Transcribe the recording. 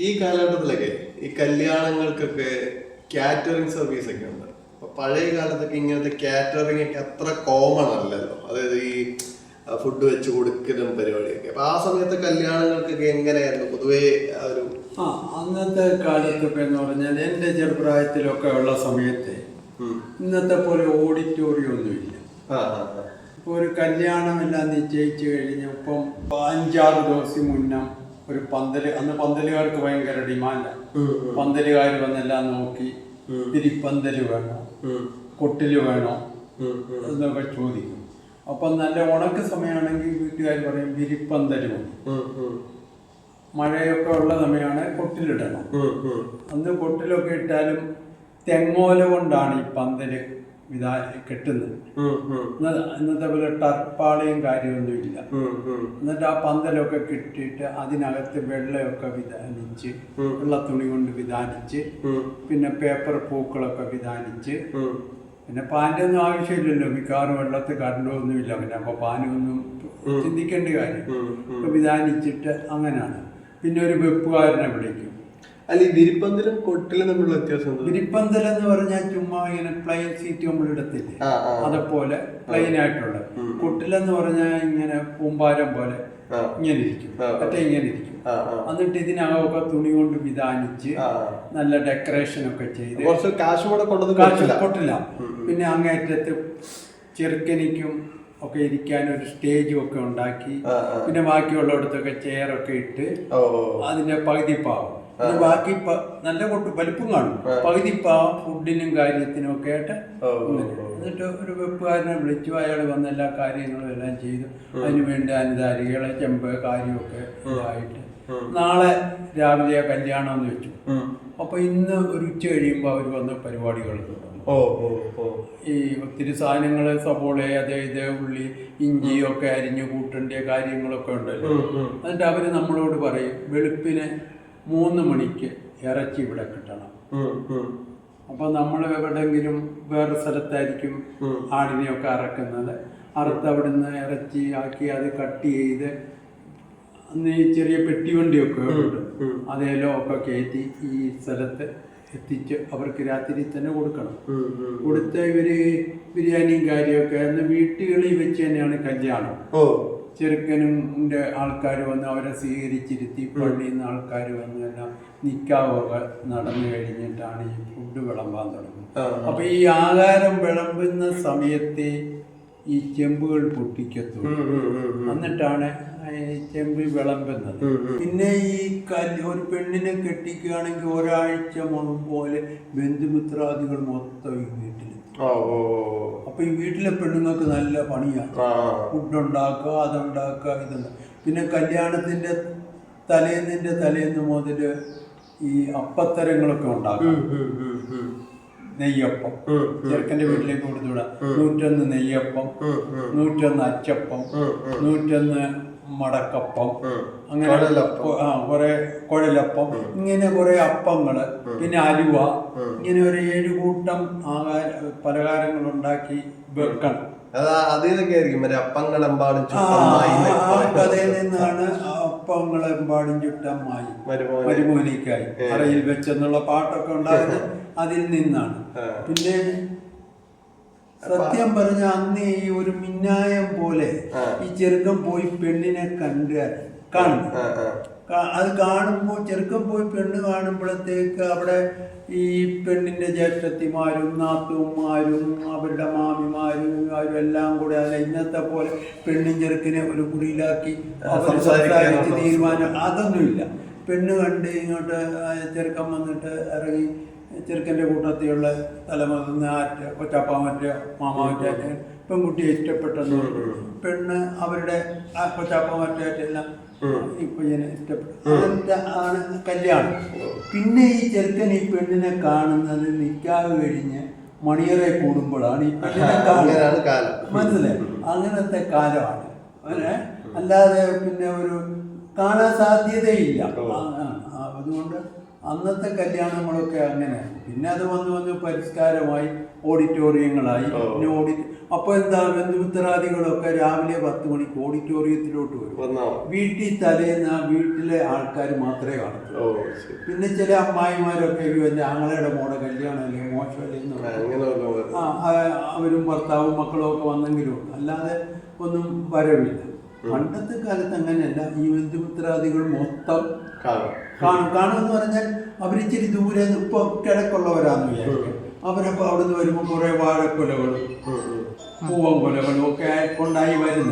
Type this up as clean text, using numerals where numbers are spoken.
ഈ കാലഘട്ടത്തിലൊക്കെ ഈ കല്യാണങ്ങൾക്കൊക്കെ കാറ്ററിംഗ് സർവീസ് ഒക്കെ ഉണ്ട്. അപ്പൊ പഴയ കാലത്തൊക്കെ ഇങ്ങനത്തെ കാറ്ററിംഗ് ഒക്കെ അത്ര കോമൺ അല്ലല്ലോ. അതായത് ഈ ഫുഡ് വെച്ച് കൊടുക്കുന്ന പരിപാടിയൊക്കെ. അപ്പൊ ആ സമയത്തെ കല്യാണങ്ങൾക്കൊക്കെ എങ്ങനെയായിരുന്നു പൊതുവേ ഒരു അന്നത്തെ കാലത്തൊക്കെ എന്ന് പറഞ്ഞാൽ എൻ്റെ ചെറുപ്രായത്തിലൊക്കെ ഉള്ള സമയത്ത് ഇന്നത്തെ പോലെ ഓഡിറ്റോറിയം ഒന്നുമില്ല. ഇപ്പോൾ ഒരു കല്യാണമെല്ലാം നിശ്ചയിച്ചു കഴിഞ്ഞ് ഇപ്പം 5-6 ദിവസം മുന്നേ ഒരു പന്തല്, അന്ന് പന്തലുകാർക്ക് ഭയങ്കര ഡിമാൻഡാണ്. പന്തലുകാർ വന്നെല്ലാം നോക്കി തിരിപ്പന്തല് വേണോ കൊട്ടില് വേണോ എന്നൊക്കെ ചോദിക്കും. അപ്പം നല്ല ഉണക്ക സമയമാണെങ്കിൽ വീട്ടുകാർ പറയും വിരിപ്പന്തല് മതി. മഴയൊക്കെ ഉള്ള സമയമാണ് കൊട്ടിലിടണം. അന്ന് കൊട്ടിലൊക്കെ ഇട്ടാലും തെങ്ങോല കൊണ്ടാണ് ഈ പന്തല് കെട്ടുന്നത്. ഇന്നത്തെ പോലെ ടർപ്പാളയും കാര്യമൊന്നുമില്ല. എന്നിട്ട് ആ പന്തലൊക്കെ കെട്ടിയിട്ട് അതിനകത്ത് വെള്ളമൊക്കെ വിധാനിച്ച്, വെള്ള തുണി കൊണ്ട് വിധാനിച്ച്, പിന്നെ പേപ്പർ പൂക്കളൊക്കെ വിധാനിച്ച്, പിന്നെ പാൻ്റൊന്നും ആവശ്യമില്ലല്ലോ, മിക്കവാറും വെള്ളത്തിൽ കറണ്ടൊന്നുമില്ല. പിന്നെ അപ്പൊ പാനൊന്നും ചിന്തിക്കേണ്ട കാര്യം വിധാനിച്ചിട്ട് അങ്ങനെയാണ്. പിന്നെ ഒരു വെപ്പുകാരനെ വിളിക്കും. അല്ല, ഈ വിരിപ്പന്തലും കൊട്ടിലും തമ്മിലുള്ള വ്യത്യാസം? വിരിപ്പന്തൽ എന്ന് പറഞ്ഞാൽ ചുമ്മാ ഇങ്ങനെ പ്ലെയിൻ സീറ്റ് നമ്മൾ ഇടത്തില്ലേ, അതേപോലെ പ്ലെയിൻ ആയിട്ടുള്ള. കൊട്ടിലെന്ന് പറഞ്ഞാൽ ഇങ്ങനെ പൂമ്പാരം പോലെ ഇങ്ങനെ ഇരിക്കും, മറ്റേ ഇങ്ങനെ ഇരിക്കും. എന്നിട്ട് ഇതിനകമൊക്കെ തുണി കൊണ്ട് വിധാനിച്ച് നല്ല ഡെക്കറേഷൻ ഒക്കെ ചെയ്ത് കൊട്ടില്ല. പിന്നെ അങ്ങേറ്റത്ത് ചെറുക്കനിക്കും ഒക്കെ ഇരിക്കാൻ ഒരു സ്റ്റേജും ഒക്കെ ഉണ്ടാക്കി, പിന്നെ ബാക്കിയുള്ളിടത്തൊക്കെ ചെയറൊക്കെ ഇട്ട് അതിന്റെ പകുതി പാവം, ബാക്കി നല്ല വലിപ്പം കാണും, പകുതി പാവം ഫുഡിനും കാര്യത്തിനും ഒക്കെ ആയിട്ട്. എന്നിട്ട് ഒരു വെപ്പുകാരനെ വിളിച്ചു, അയാൾ വന്ന എല്ലാ കാര്യങ്ങളും എല്ലാം ചെയ്തു. അതിന് വേണ്ടി അനുധാരികളെ ചെമ്പ് കാര്യമൊക്കെ ഇതായിട്ട് നാളെ രാവിലെ കല്യാണം എന്ന് വെച്ചു. അപ്പൊ ഇന്ന് ഒരു ഉച്ച കഴിയുമ്പോൾ അവർ വന്ന പരിപാടികൾ തുടങ്ങും. ഈ ഒത്തിരി സാധനങ്ങൾ, സവോള, ഇത് ഉള്ളി, ഇഞ്ചിയൊക്കെ അരിഞ്ഞു കൂട്ടേണ്ട കാര്യങ്ങളൊക്കെ ഉണ്ടല്ലോ. എന്നിട്ട് അവര് നമ്മളോട് പറയും വെളുപ്പിന് 3 മണിക്ക് ഇറച്ചി ഇവിടെ കിട്ടണം. അപ്പൊ നമ്മൾ എവിടെങ്കിലും വേറെ സ്ഥലത്തായിരിക്കും ആടിനെയൊക്കെ അറക്കുന്നത്. അറുത്തവിടുന്ന് ഇറച്ചി ആക്കി അത് കട്ട് ചെയ്ത് അന്ന് ഈ ചെറിയ പെട്ടിവണ്ടിയൊക്കെ ഉണ്ട്, അതേലോ ഒക്കെ കയറ്റി ഈ സ്ഥലത്ത് എത്തിച്ച് അവർക്ക് രാത്രി തന്നെ കൊടുക്കണം. കൊടുത്ത് ഇവര് ബിരിയാണിയും കാര്യമൊക്കെ അന്ന് വീട്ടുകളിൽ വെച്ച് തന്നെയാണ് കല്യാണം. ചെറുക്കനും ആൾക്കാർ വന്ന് അവരെ സ്വീകരിച്ചിരുത്തി, പള്ളിയിൽ നിന്ന് ആൾക്കാർ വന്ന് എല്ലാം നിക്കാവൊക്കെ നടന്നു കഴിഞ്ഞിട്ടാണ് ഈ ഫുഡ് വിളമ്പാൻ തുടങ്ങുന്നത്. അപ്പൊ ഈ ആഹാരം വിളമ്പുന്ന സമയത്ത് ഈ ചെമ്പുകൾ പൊട്ടിക്കത്തുള്ളൂ. എന്നിട്ടാണ് ചെമ്പ് വിളമ്പുന്നത്. പിന്നെ ഈ ഒരു പെണ്ണിനെ കെട്ടിക്കുകയാണെങ്കിൽ ഒരാഴ്ച പോലെ ബന്ധുമിത്രാദികൾ മൊത്തം ഈ വീട്ടിൽ. അപ്പൊ ഈ വീട്ടിലെ പെണ്ണുങ്ങൾക്ക് നല്ല പണിയാണ്, ഫുഡ് ഉണ്ടാക്കുക, അതുണ്ടാക്കുക, ഇതുണ്ട്. പിന്നെ കല്യാണത്തിന്റെ തലേന്ന് മുതൽ ഈ അപ്പത്തരങ്ങളൊക്കെ ഉണ്ടാക്കും. നെയ്യപ്പം ചെറുക്കൻ്റെ വീട്ടിലേക്ക് കൊടുത്തുവിടാ. 101 നെയ്യപ്പം, 101 അച്ചപ്പം, 101 മടക്കപ്പം, അങ്ങനെ കുറെ കുഴലപ്പം, ഇങ്ങനെ കുറെ അപ്പങ്ങള്, പിന്നെ അലുവ, ഇങ്ങനെ ഒരു 7 കൂട്ടം പലഹാരങ്ങൾ ഉണ്ടാക്കി വെക്കണം. കഥയിൽ നിന്നാണ് അപ്പങ്ങളെമ്പാടും ചുട്ടമ്മായി മരുമോനിക്കായി അറയിൽ വെച്ചെന്നുള്ള പാട്ടൊക്കെ ഉണ്ടായത് അതിൽ നിന്നാണ്. പിന്നെ സത്യം പറഞ്ഞ അന്ന് ഈ ഒരു മിന്നായം പോലെ ഈ ചെറുക്കൻ പോയി പെണ്ണിനെ കാണും. അത് കാണുമ്പോൾ ചെറുക്കൻ പോയി പെണ്ണ് കാണുമ്പോഴത്തേക്ക് അവിടെ ഈ പെണ്ണിന്റെ ജ്യേഷ്ഠത്തിമാരും നാത്തൂന്മാരും അവരുടെ മാമിമാരും അവരെല്ലാം കൂടെ, അല്ല ഇന്നത്തെ പോലെ പെണ്ണും ചെറുക്കിനെ ഒരു കുടിയിലാക്കി സംസാരിച്ച് തീരുമാനം അതൊന്നുമില്ല. പെണ്ണ് കണ്ട് ഇങ്ങോട്ട് ചെറുക്കൻ വന്നിട്ട് ഇറങ്ങി ചെറുക്കൻ്റെ കൂട്ടത്തിലുള്ള തലമുതിർന്ന കൊച്ചാപ്പാമറ്റോ മാമാമറ്റോ പെൺകുട്ടിയെ ഇഷ്ടപ്പെട്ടെന്ന് പെണ്ണ് അവരുടെ കൊച്ചാപ്പാമറ്റെല്ലാം ഇപ്പൊ ഇഷ്ടപ്പെട്ടു. അതിന്റെ ആണ് കല്യാണം. പിന്നെ ഈ ചെറുക്കൻ ഈ പെണ്ണിനെ കാണുന്നത് നിക്കാഹ് കഴിഞ്ഞ് മണിയറെ കൂടുമ്പോഴാണ് ഈ പെണ്ണിനെ കാണുന്നത്. മനസ്സിലായി? അങ്ങനത്തെ കാലമാണ്. അല്ലാതെ പിന്നെ ഒരു കാണാൻ സാധ്യതയില്ല. അതുകൊണ്ട് അന്നത്തെ കല്യാണങ്ങളൊക്കെ അങ്ങനെ. പിന്നെ അത് വന്ന് പരിഷ്കാരമായി ഓഡിറ്റോറിയങ്ങളായി. പിന്നെ അപ്പൊ എന്താ ബന്ധുമിത്രാദികളൊക്കെ രാവിലെ 10 മണിക്ക് ഓഡിറ്റോറിയത്തിലോട്ട് വരും. വീട്ടിൽ തലേന്ന് ആ വീട്ടിലെ ആൾക്കാർ മാത്രമേ കാണൂ. പിന്നെ ചില അമ്മായിമാരൊക്കെ എൻ്റെ ആങ്ങളയുടെ മോടെ കല്യാണം അല്ലെങ്കിൽ മോശമല്ലേ അവരും ഭർത്താവും മക്കളും ഒക്കെ വന്നെങ്കിലും അല്ലാതെ ഒന്നും വരവില്ല. പണ്ടത്തെ കാലത്ത് അങ്ങനെയല്ല. ഈ ബന്ധുമിത്രാദികൾ മൊത്തം കാണുമെന്ന് പറഞ്ഞാൽ അവരിച്ചിരി ദൂരെ ഇപ്പൊ കിഴക്കുള്ളവരാന്ന് വിചാരിക്കും. അവരപ്പോൾ അവിടുന്ന് വരുമ്പോൾ കുറെ വാഴക്കൊലകളും പൂവൻ കൊലകളും ഒക്കെ കൊണ്ടായി വരുന്നത്.